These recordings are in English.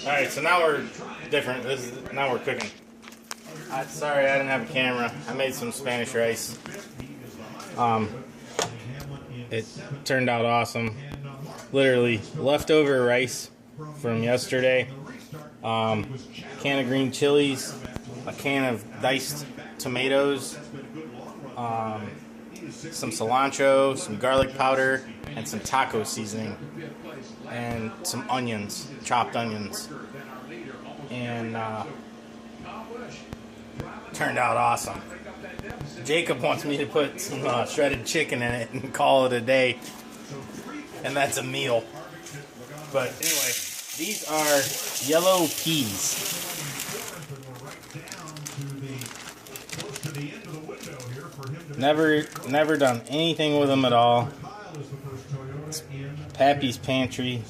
Alright, so now we're different. Now we're cooking. Sorry, I didn't have a camera. I made some Spanish rice. It turned out awesome. Literally leftover rice from yesterday. Can of green chilies, a can of diced tomatoes, some cilantro, some garlic powder, and some taco seasoning, and some onions, chopped onions, and turned out awesome. Jacob wants me to put some shredded chicken in it and call it a day, and that's a meal. But anyway, these are yellow peas. Never done anything with them at all. It's Pappy's Pantry.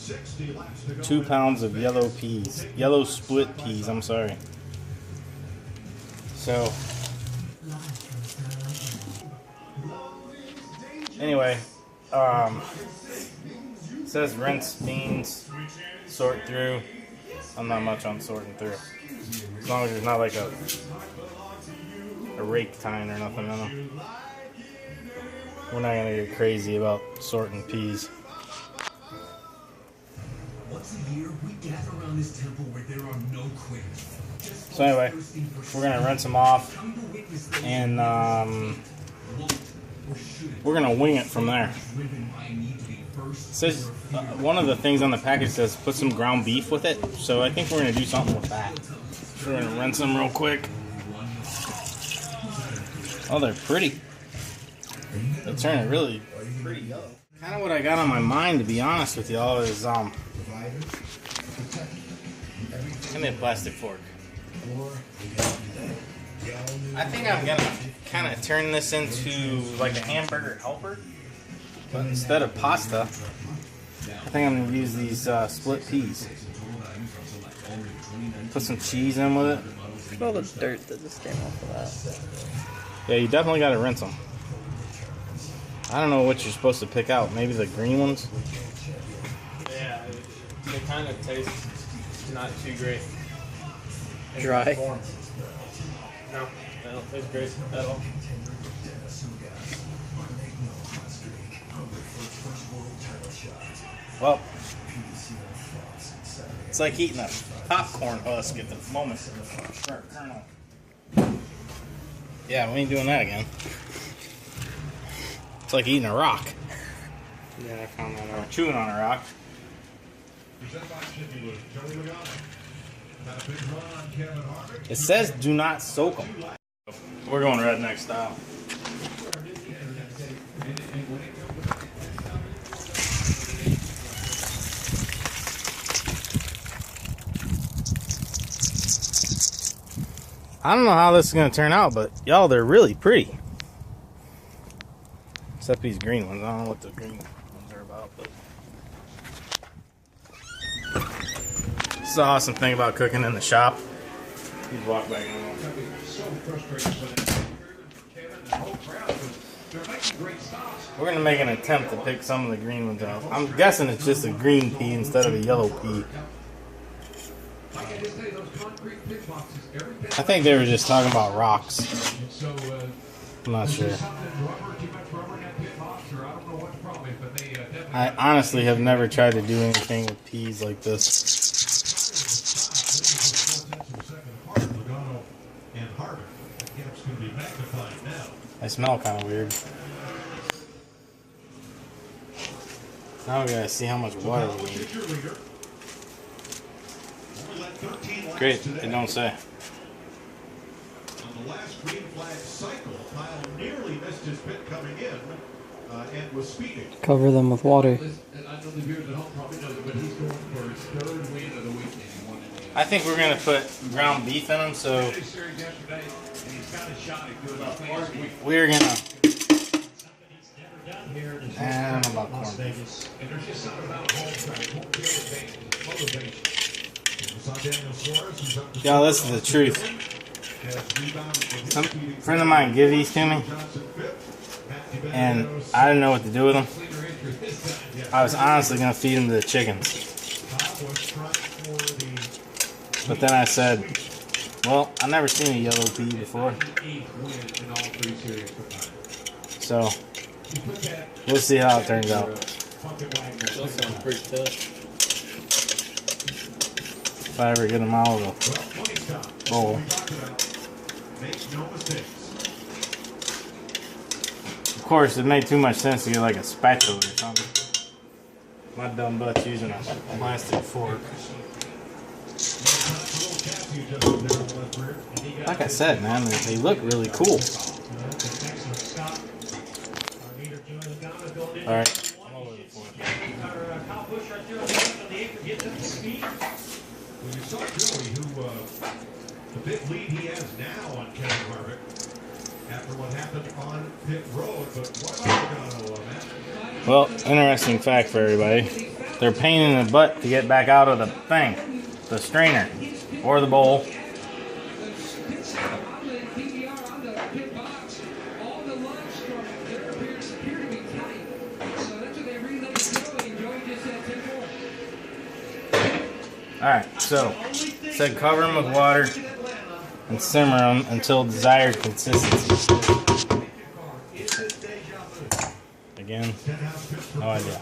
2 pounds of yellow peas. Yellow split peas, I'm sorry. So, anyway, it says rinse beans, sort through. I'm not much on sorting through. As long as there's not like a rake tine or nothing in them. We're not gonna get crazy about sorting peas. Once a year, we gather around this temple where there are no quits. So anyway, we're gonna rinse them off, and we're gonna wing it from there. It says one of the things on the package says put some ground beef with it, so I think we're gonna do something with that. We're gonna rinse them real quick. Oh, they're pretty. They turn it really pretty yellow. Kind of what I got on my mind, to be honest with y'all, is give me a plastic fork. I think I'm gonna kind of turn this into like a hamburger helper, but instead of pasta, I think I'm gonna use these split peas. Put some cheese in with it. Look at all the dirt that just came off of that. Yeah, you definitely gotta rinse them. I don't know what you're supposed to pick out. Maybe the green ones? Yeah, they kind of taste not too great. Dry? No, they don't taste great at all. Well, it's like eating a popcorn husk at the moment. Kernel. Yeah, we ain't doing that again. It's like eating a rock. Yeah, I found that Or out. chewing on a rock. It says do not soak them. We're going redneck style. I don't know how this is going to turn out, but y'all, they're really pretty. Except these green ones. I don't know what the green ones are about, but this is the awesome thing about cooking in the shop. You walk back in. We're gonna make an attempt to pick some of the green ones out. I'm guessing it's just a green pea instead of a yellow pea. I think they were just talking about rocks. I'm not sure. I honestly have never tried to do anything with peas like this. They smell kind of weird. Now we gotta see how much water we need. Great, they don't say. On the last green flag cycle, Kyle nearly missed his pit coming in and was speeding. Cover them with water. I think we're gonna put ground beef in them, so we're gonna. I don't know about corned beef. Yo, this is the truth. Some friend of mine gave these to me, and I didn't know what to do with them. I was honestly gonna feed them to the chickens. But then I said, well, I've never seen a yellow pea before. So, we'll see how it turns out. That sounds pretty tough. If I ever get them out of the bowl. Of course, it made too much sense to get like a spatula or something. My dumb butt's using a plastic fork. Like I said, man, they look really cool. Alright, I'm over the fork. When you saw Joey, who the big lead he has now on Kevin Harvick after what happened on pit road, but what about Logano, Matt? Well, interesting fact for everybody. They're pain in the butt to get back out of the thing, the strainer, or the bowl. Alright, so, said cover them with water and simmer them until desired consistency. Again, no idea.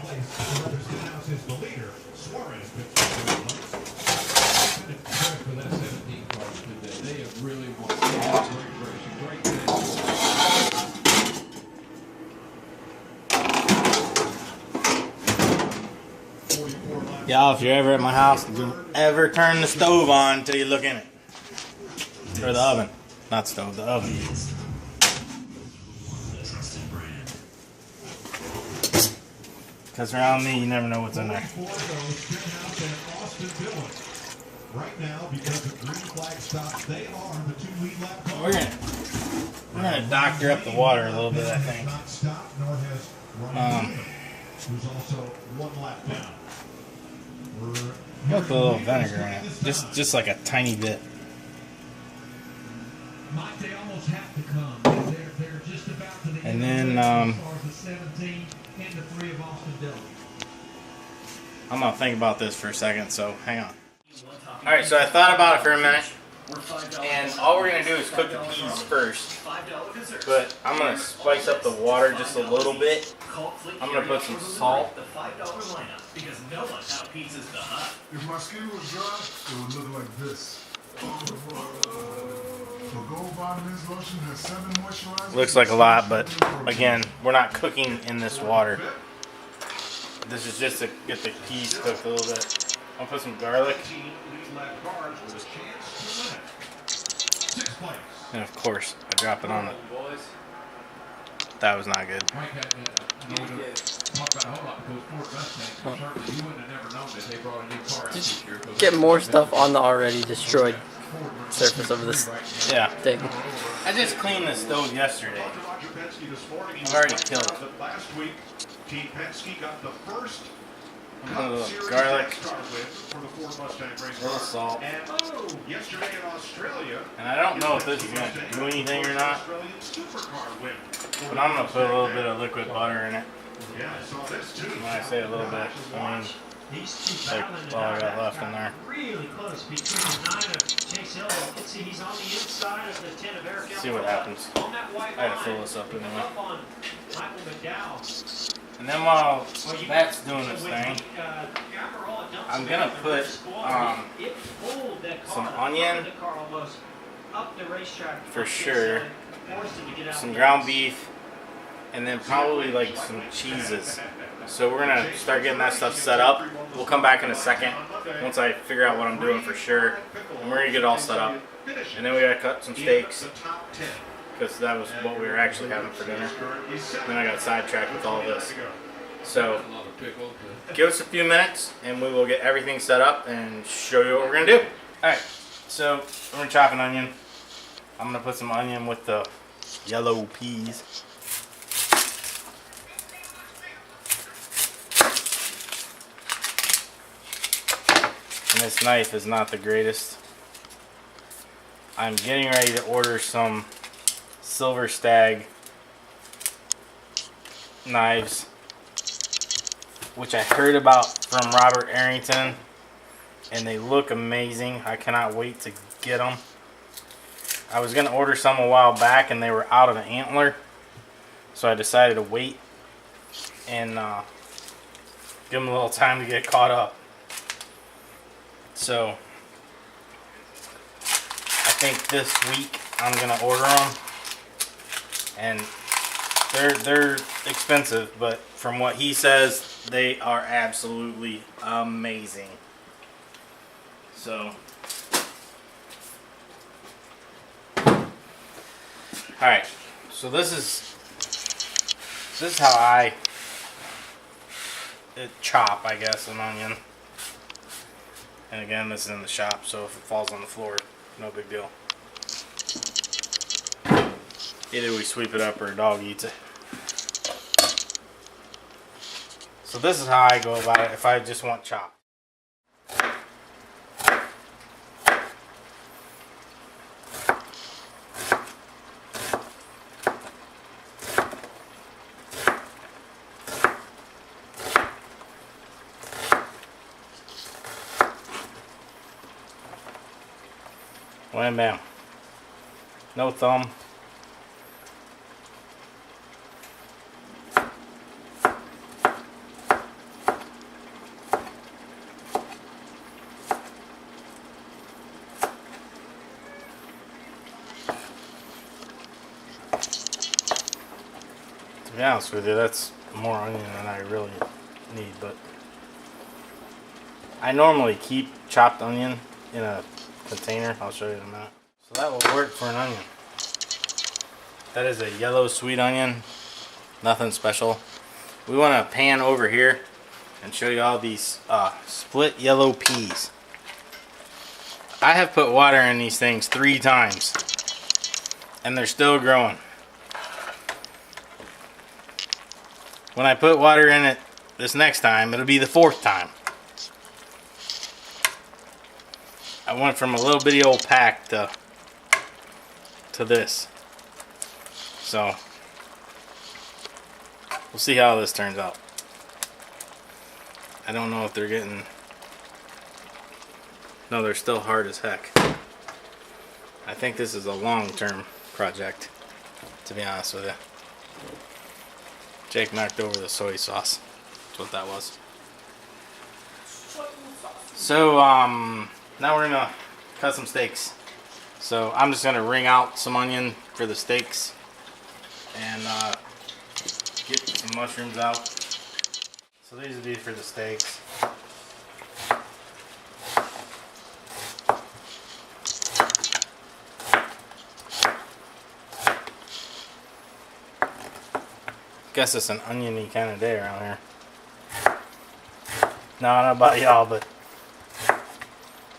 Y'all, if you're ever at my house, don't ever turn the stove on until you look in it. Or the oven. Not stove, the oven. Because around me, you never know what's in there. Right now, because of green flag stops, they are the two lead lap cars. We're gonna doctor up the water a little bit, I think. Not stopped, nor has Ryan who's also one lap down. I'll put a little vinegar in it, just like a tiny bit. Mike, they almost have to come. They're just about to the And end then of the 17 and the 3 of Austin Dillon. I'm gonna think about this for a second, so hang on. Alright, so I thought about it for a minute, and all we're gonna do is cook the peas first. But I'm gonna spice up the water just a little bit. I'm gonna put some salt. If my skin was dry, it would look like this. The Gold Bond Men's Lotion has 7 moisturizers. Looks like a lot, but again, we're not cooking in this water. This is just to get the peas cooked a little bit. I'll put some garlic. And of course, I drop it on it. That was not good. Just get more stuff on the already destroyed surface of this Yeah. thing. I just cleaned the stove yesterday. I've already killed it. Last week, Team Penske got the first A little garlic, for the Ford Mustang race a little car. salt. And yesterday in Australia, And I don't know if this is going to do anything or not, but I'm going to put a little bit of liquid butter in it. Yeah, I saw this too. When I say a little bit, I mean like all I got left in there. Really close between 9 of Chase Hill. Let's see, he's on the inside of the 10 of Eric. See what happens. On that white I had to fill this up anyway. up on Michael McDowell. And then while that's doing its thing, I'm going to put some onion, for sure, some ground beef, and then probably like some cheeses. So we're going to start getting that stuff set up. We'll come back in a second once I figure out what I'm doing for sure. And we're going to get it all set up. And then we got to cut some steaks, because that was what we were actually having for dinner. Then I got sidetracked with all this. So give us a few minutes and we will get everything set up and show you what we're going to do. Alright, so we're going to chop an onion. I'm going to put some onion with the yellow peas. And this knife is not the greatest. I'm getting ready to order some Silver Stag knives, which I heard about from Robert Arrington, and they look amazing. I cannot wait to get them. I was going to order some a while back and they were out of antler, so I decided to wait and give them a little time to get caught up. So I think this week I'm going to order them, and they're expensive, but from what he says, they are absolutely amazing. So, alright, so this is how I chop, I guess, an onion. And again, this is in the shop, so if it falls on the floor, no big deal. Either we sweep it up or a dog eats it. So this is how I go about it if I just want chopped. Wham bam. No thumb. To be honest with you, that's more onion than I really need, but I normally keep chopped onion in a container. I'll show you in a minute. So that will work for an onion. That is a yellow sweet onion. Nothing special. We want to pan over here and show you all these split yellow peas. I have put water in these things 3 times and they're still growing. When I put water in it this next time, it'll be the 4th time. I went from a little bitty old pack to this. So we'll see how this turns out. I don't know if they're getting... No, they're still hard as heck. I think this is a long-term project, to be honest with you. Jake knocked over the soy sauce. That's what that was. So, now we're gonna cut some steaks. So I'm just gonna wring out some onion for the steaks and get some mushrooms out. So these would be for the steaks. Guess it's an oniony kind of day around here. No, I don't know about y'all, but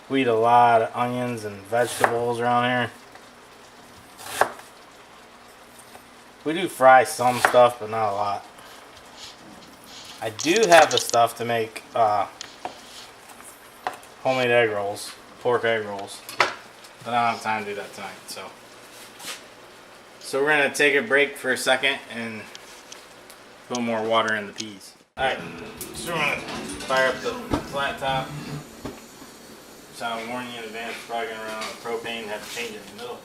we eat a lot of onions and vegetables around here. We do fry some stuff, but not a lot. I do have the stuff to make homemade egg rolls, pork egg rolls, but I don't have time to do that tonight. So we're gonna take a break for a second and put more water in the peas. Alright, so we're gonna fire up the flat top. So I'm warning you in advance, probably gonna run out of propane, have to change it in the middle.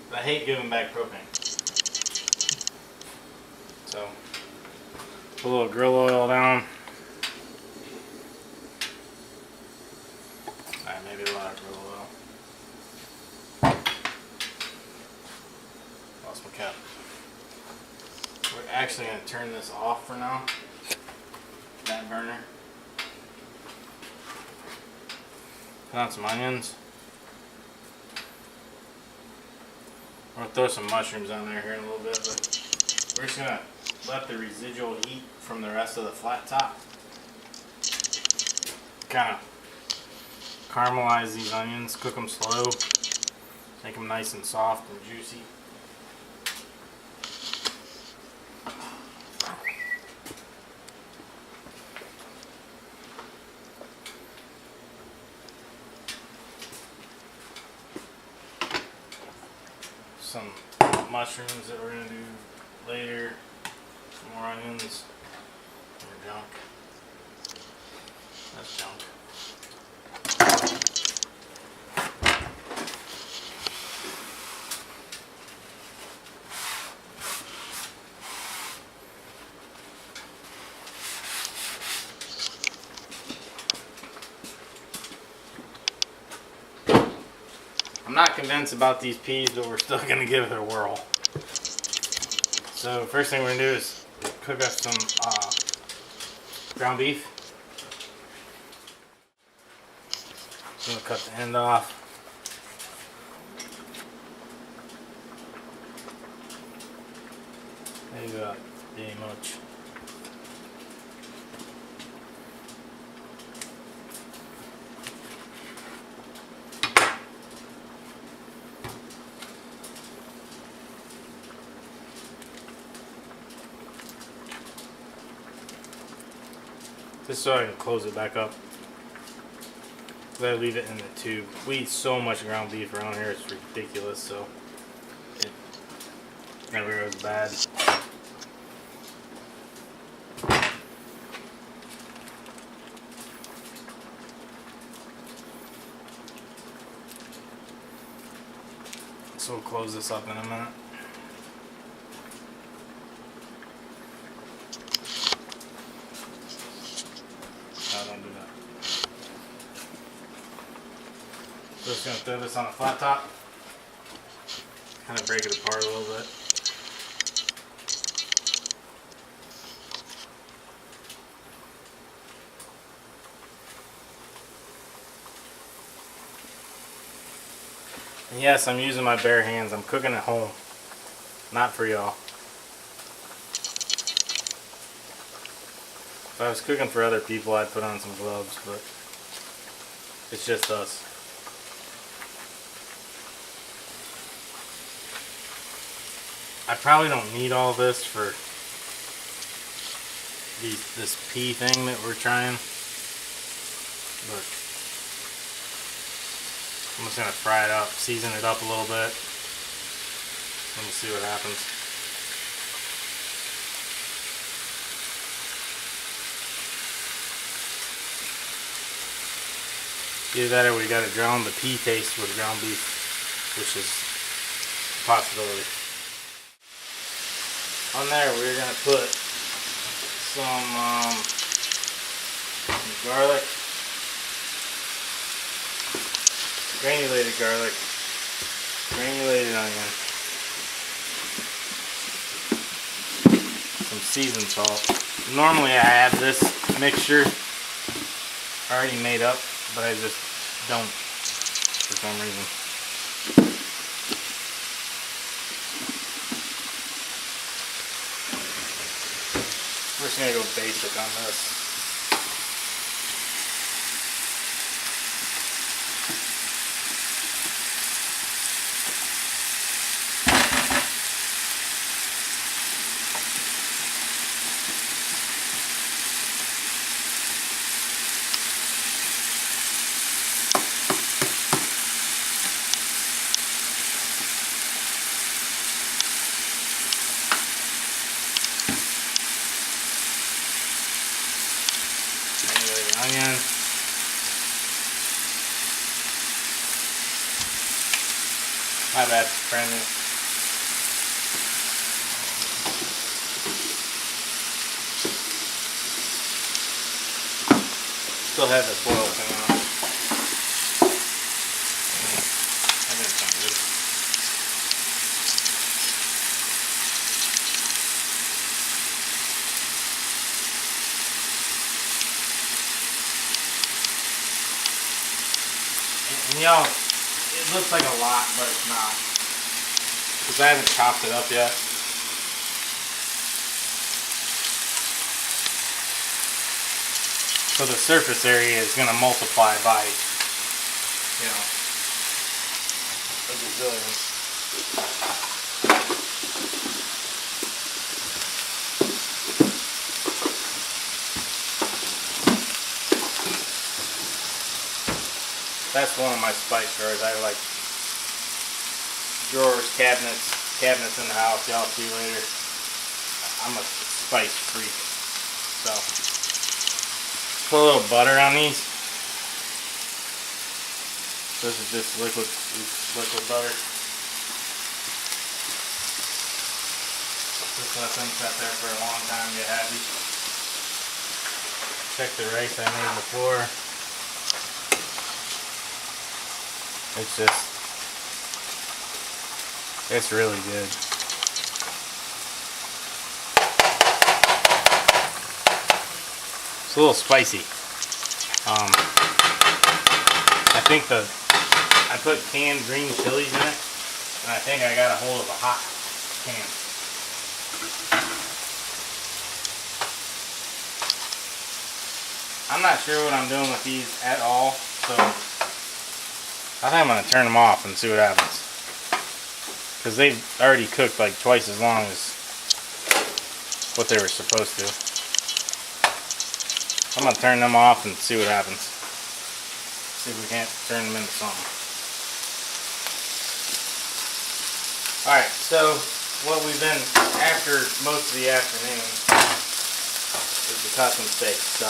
But I hate giving back propane. So, put a little grill oil down. Alright, maybe a lot of grill oil. Lost my cap. We're actually going to turn this off for now. That burner. Put on some onions. We're going to throw some mushrooms on there here in a little bit, but we're just going to let the residual heat from the rest of the flat top kind of caramelize these onions, cook them slow, make them nice and soft and juicy. Some mushrooms that we're going to do later. Some more onions. More junk. That's junk. I'm not convinced about these peas, but we're still gonna give it a whirl. So first thing we're gonna do is cook up some ground beef. I'm gonna cut the end off. There you go, very much. Just so I can close it back up. I leave it in the tube. We eat so much ground beef around here, it's ridiculous, so it never goes bad. So we'll close this up in a minute. Don't do that. Just gonna throw this on a flat top, kind of break it apart a little bit. And yes, I'm using my bare hands. I'm cooking at home, not for y'all. If I was cooking for other people, I'd put on some gloves, but it's just us. I probably don't need all this for this pea thing that we're trying, but I'm just gonna fry it up, season it up a little bit, and we'll see what happens. Either that or we gotta drown the pea taste with ground beef, which is a possibility. On there we're gonna put some garlic, granulated garlic, granulated onion, some seasoned salt. Normally I have this mixture already made up, but I just don't for some reason. We're just gonna go basic on this. Onion. My bad, brand new. Still have the foil thing on. That didn't sound good. And y'all, it looks like a lot, but it's not. Because I haven't chopped it up yet. So the surface area is going to multiply by, you know, a gazillion. That's one of my spice drawers. I like drawers, cabinets in the house. Y'all see later. I'm a spice freak. So, put a little butter on these. This is just liquid butter. Just let them sit there for a long time, get happy. Check the rice I made before. It's just It's really good. It's a little spicy. I think I put canned green chilies in it, and I think I got a hold of a hot can. I'm not sure what I'm doing with these at all, so I think I'm going to turn them off and see what happens. Because they've already cooked like twice as long as what they were supposed to. I'm going to turn them off and see what happens. See if we can't turn them into something. Alright, so what we've been after most of the afternoon is to cut some steaks. So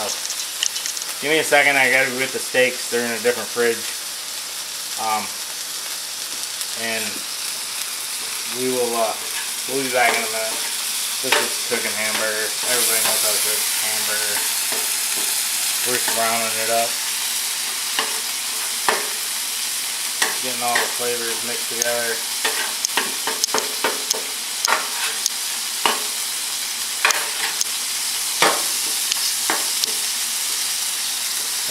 give me a second, I gotta go get the steaks. They're in a different fridge. And we'll be back in a minute. This is cooking hamburger. Everybody knows how to cook hamburger. We're browning it up. Getting all the flavors mixed together.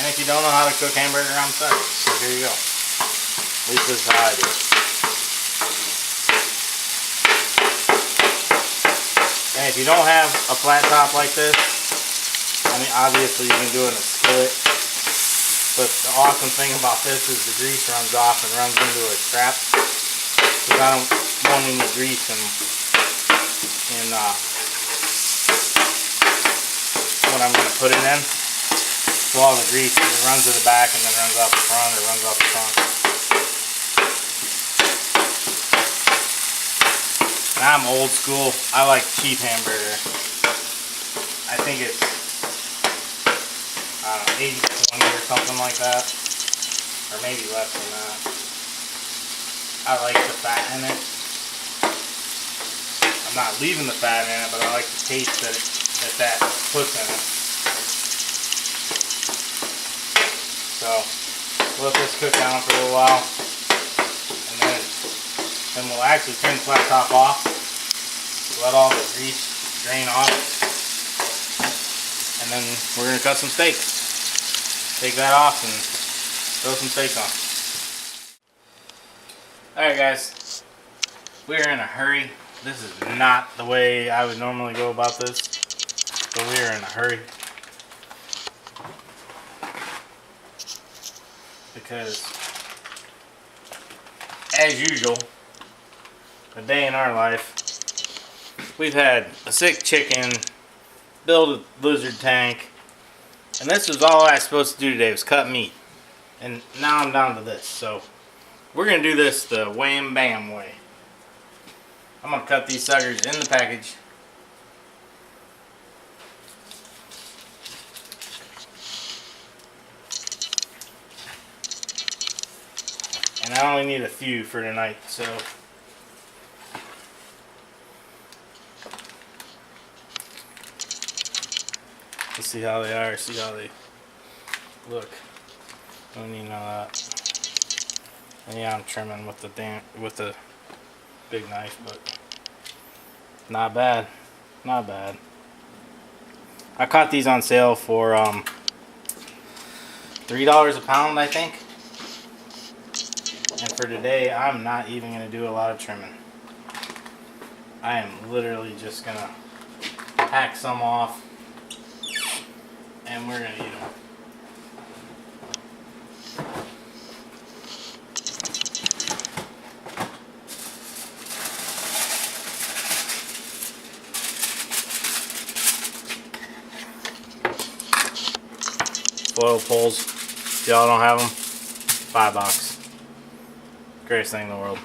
And if you don't know how to cook hamburger, I'm sorry. So here you go. At least this is how I do it. And if you don't have a flat top like this, I mean, obviously you can do it in a skillet. But the awesome thing about this is the grease runs off and runs into a trap. Because I don't want any grease in what I'm going to put it in. So all the grease, it runs to the back and then runs off the front, or runs off the front. And I'm old school. I like cheap hamburger. I think it's 80-20 or something like that. Or maybe less than that. I like the fat in it. I'm not leaving the fat in it, but I like the taste that puts in it. So, let this cook down for a little while, and then we'll actually turn the flat top off, let all the grease drain off, and then we're going to cut some steaks. Take that off and throw some steaks on. Alright guys, we're in a hurry. This is not the way I would normally go about this, but we are in a hurry. Because, as usual, a day in our life, we've had a sick chicken, build a lizard tank, and this was all I was supposed to do today, was cut meat. And now I'm down to this, so we're going to do this the wham bam way. I'm going to cut these suckers in the package. And I only need a few for tonight, so let's see how they are, see how they look. Don't need none of that. And yeah, I'm trimming with the big knife, but not bad. Not bad. I caught these on sale for $3 a pound, I think. And for today, I'm not even going to do a lot of trimming. I am literally just going to hack some off, and we're going to eat them. Foil poles, if y'all don't have them, $5. Greatest thing in the world.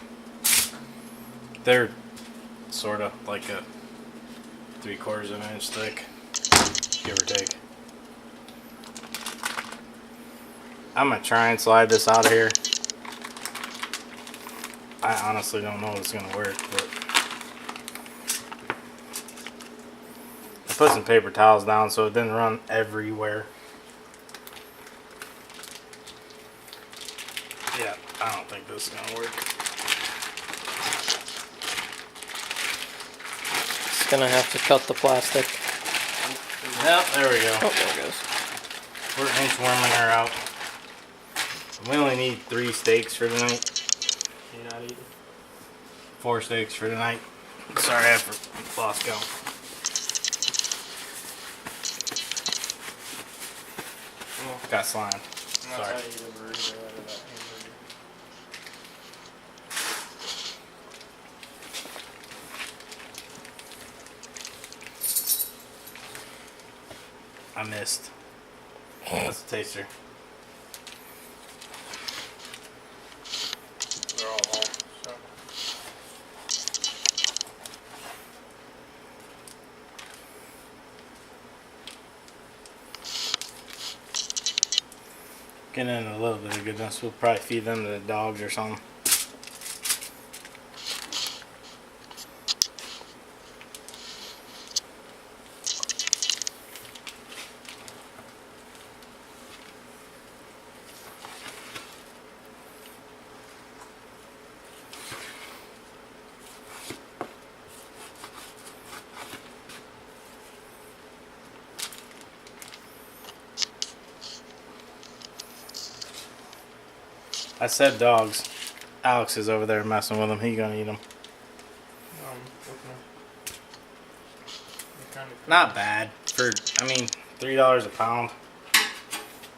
They're sort of like a 3/4 of an inch thick, give or take. I'm gonna try and slide this out of here. I honestly don't know if it's gonna work, but I put some paper towels down so it didn't run everywhere. Yeah, I don't think this is gonna work. Just gonna have to cut the plastic. Yep, there we go. Oh, there it goes. We're inchworming her out. We only need 3 steaks for tonight. You're not eating. 4 steaks for tonight. Sorry, I lost count. Got slime. I'm not Sorry. trying to eat a burrito out of that hamburger. I missed. That's a taster. They're all home. So. Getting in a little bit of goodness. We'll probably feed them to the dogs or something. I said dogs. Alex is over there messing with them. He gonna eat them. Not bad for. I mean, $3 a pound.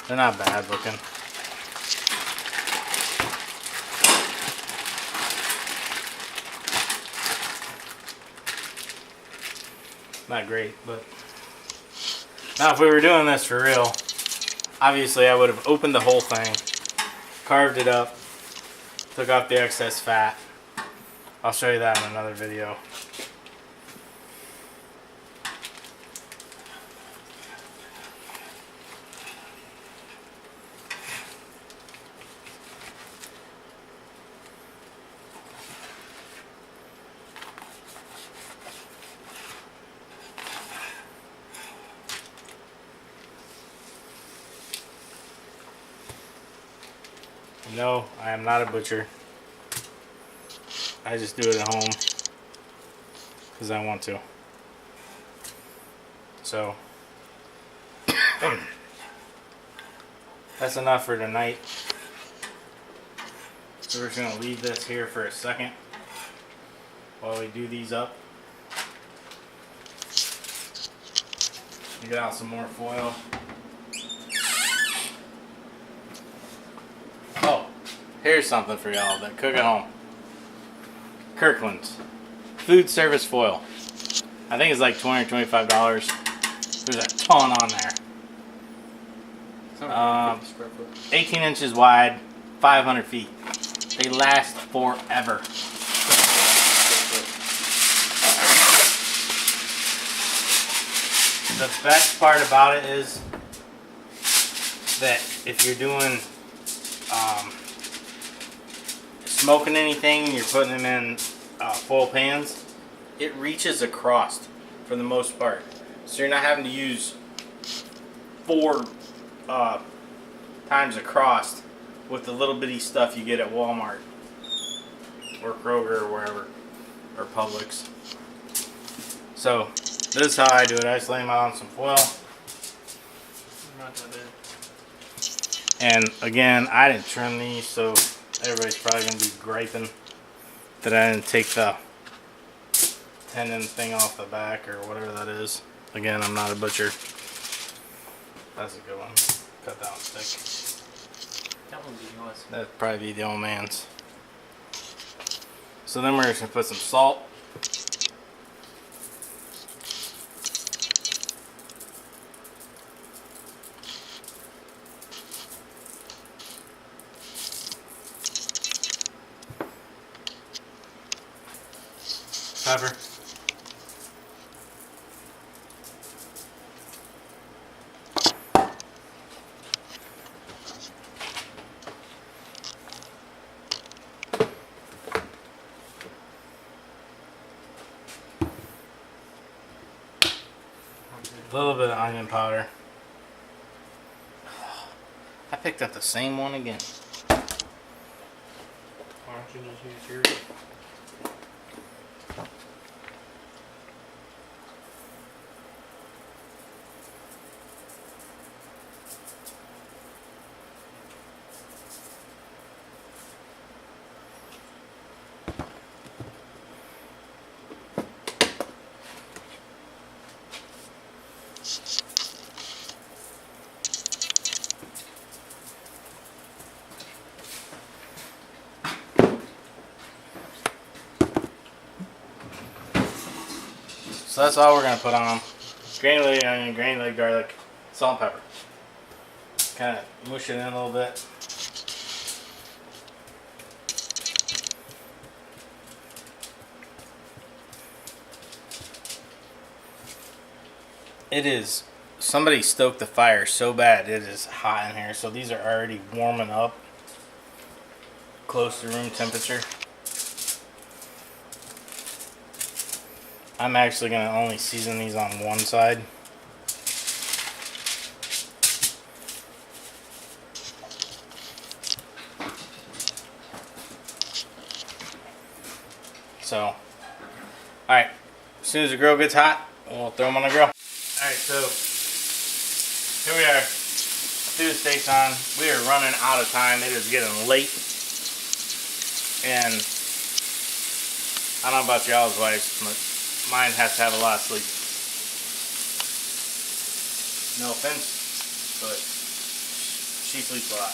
They're not bad looking. Not great, but now if we were doing this for real, obviously I would have opened the whole thing. Carved it up, took off the excess fat. I'll show you that in another video. No, I am not a butcher. I just do it at home because I want to. So that's enough for tonight. So we're just gonna leave this here for a second while we do these up. Get out some more foil. Oh, here's something for y'all that cook at home. Kirkland's food service foil. I think it's like $20 or $25. There's a ton on there. 18 inches wide, 500 feet. They last forever. The best part about it is that if you're doing smoking anything and you're putting them in foil pans, it reaches across for the most part. So you're not having to use 4 times across with the little bitty stuff you get at Walmart or Kroger or wherever, or Publix. So this is how I do it. I just lay them out on some foil. And again, I didn't trim these, so everybody's probably going to be griping that I didn't take the tendon thing off the back or whatever that is. Again, I'm not a butcher. That's a good one. Cut that one thick. That would be yours. That'd probably be the old man's. So then we're just going to put some salt. Pepper. A little bit of onion powder. I picked up the same one again. Why don't you just use yours? So that's all we're gonna put on them. Granulated onion, granulated garlic, salt and pepper. Kind of mush it in a little bit. It is, somebody stoked the fire so bad it is hot in here. So these are already warming up close to room temperature. I'm actually going to only season these on one side. So, alright, as soon as the grill gets hot, we'll throw them on the grill. Alright, so here we are. Threw the steaks on. We are running out of time. It is getting late. And I don't know about y'all's wives, but mine has to have a lot of sleep. No offense, but she sleeps a lot.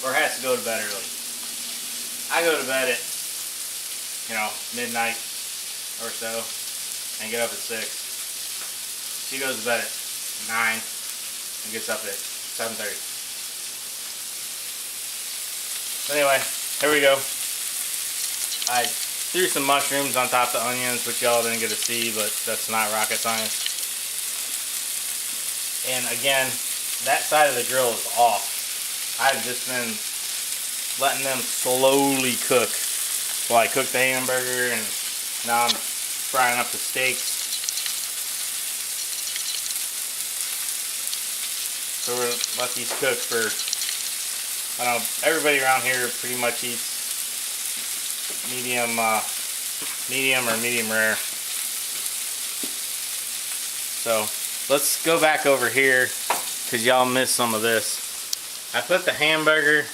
Or has to go to bed early. I go to bed at, midnight or so and get up at 6. She goes to bed at 9 and gets up at 7:30. Anyway, here we go. I threw some mushrooms on top of the onions, which y'all didn't get to see, but that's not rocket science. And again, that side of the grill is off. I've just been letting them slowly cook while I cook the hamburger, and now I'm frying up the steaks. So we're gonna let these cook for, I don't know, everybody around here pretty much eats medium or medium rare. So let's go back over here because y'all missed some of this. I put the hamburger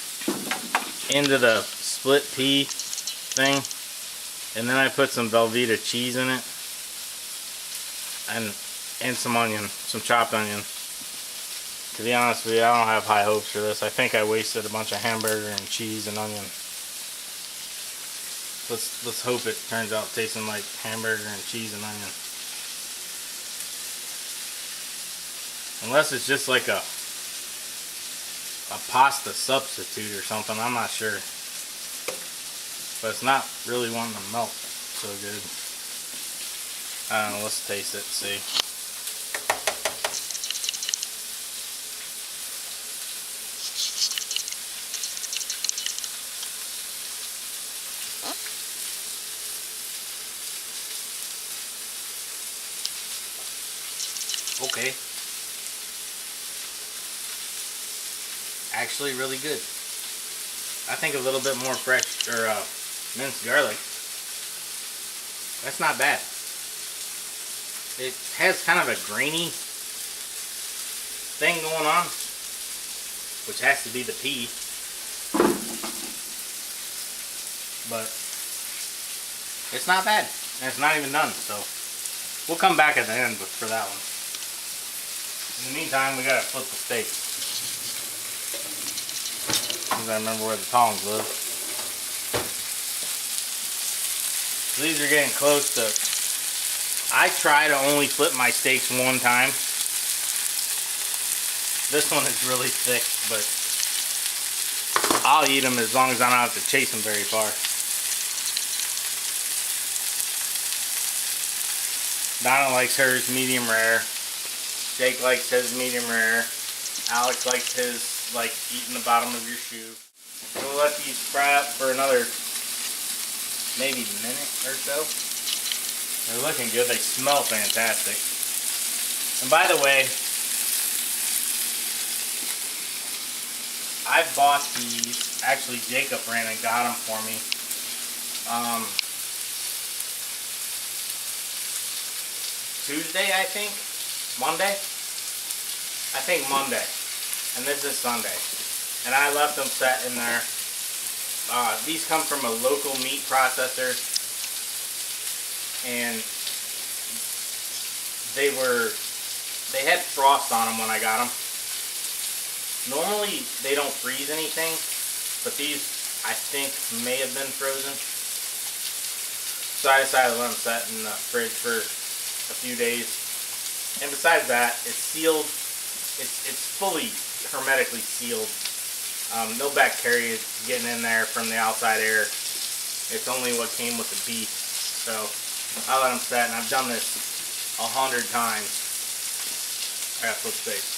into the split pea thing, and then I put some Velveeta cheese in it, and some onion, some chopped onion. To be honest with you, I don't have high hopes for this. I think I wasted a bunch of hamburger and cheese and onion. Let's hope it turns out tasting like hamburger and cheese and onion. Unless it's just like a pasta substitute or something, I'm not sure. But it's not really wanting to melt so good. I don't know, let's taste it, see. Okay. Actually really good. I think a little bit more fresh or minced garlic. That's not bad. It has kind of a grainy thing going on, which has to be the pea. But it's not bad. And it's not even done, so we'll come back at the end for that one. In the meantime, we gotta flip the steak. Because I remember where the tongs live. So these are getting close to... I try to only flip my steaks one time. This one is really thick, but I'll eat them as long as I don't have to chase them very far. Donna likes hers medium rare. Jake likes his medium rare. Alex likes his, like, eating the bottom of your shoe. So we'll let these fry up for another maybe minute or so. They're looking good. They smell fantastic. And by the way, I bought these. Actually, Jacob ran and got them for me. Tuesday, I think. Monday? I think Monday. And this is Sunday. And I left them set in there. These come from a local meat processor. And they had frost on them when I got them. Normally they don't freeze anything, but these I think may have been frozen. So I decided to let them set in the fridge for a few days. And besides that, it's sealed. It's fully hermetically sealed. No bacteria getting in there from the outside air. It's only what came with the beef. So I let them set, and I've done this 100 times. I got flip space.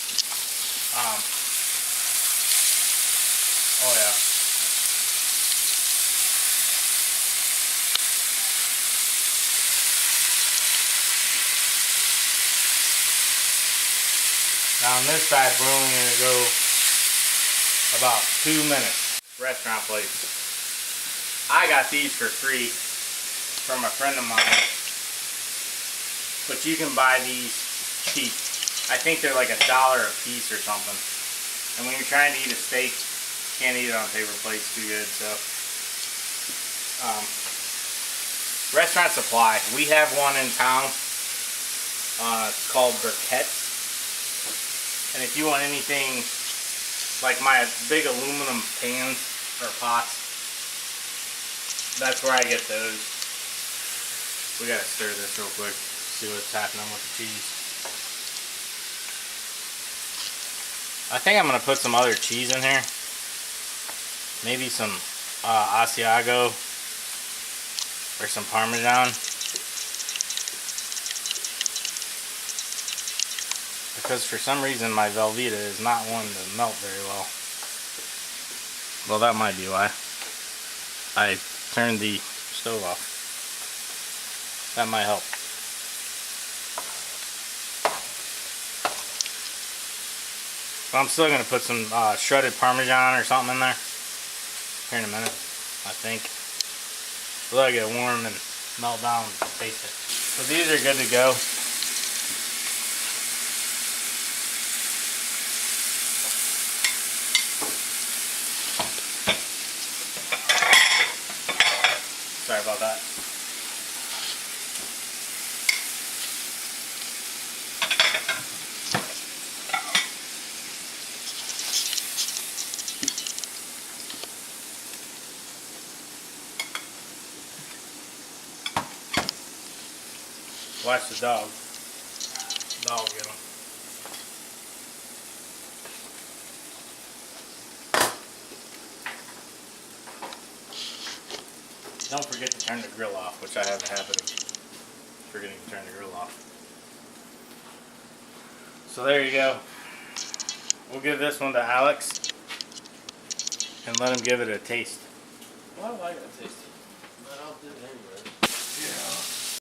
Oh yeah. Now on this side, we're only going to go about 2 minutes. Restaurant place. I got these for free from a friend of mine. But you can buy these cheap. I think they're like $1 a piece or something. And when you're trying to eat a steak, you can't eat it on paper plates too good. So, Restaurant Supply. We have one in town. It's called Briquettes. And if you want anything like my big aluminum pans or pots, that's where I get those. We gotta stir this real quick, see what's happening with the cheese. I think I'm gonna put some other cheese in here. Maybe some Asiago or some Parmesan. Because for some reason my Velveeta is not one to melt very well. Well, that might be why. I turned the stove off. That might help. But I'm still going to put some shredded Parmesan or something in there here in a minute, I think. Let it get warm and melt down and taste it. So these are good to go. Sorry about that. Watch the dog. Dog will get him. Don't forget to turn the grill off, which I have a habit of forgetting to turn the grill off. So there you go. We'll give this one to Alex and let him give it a taste. Well, I like that taste. But I'll do it anyway. Yeah.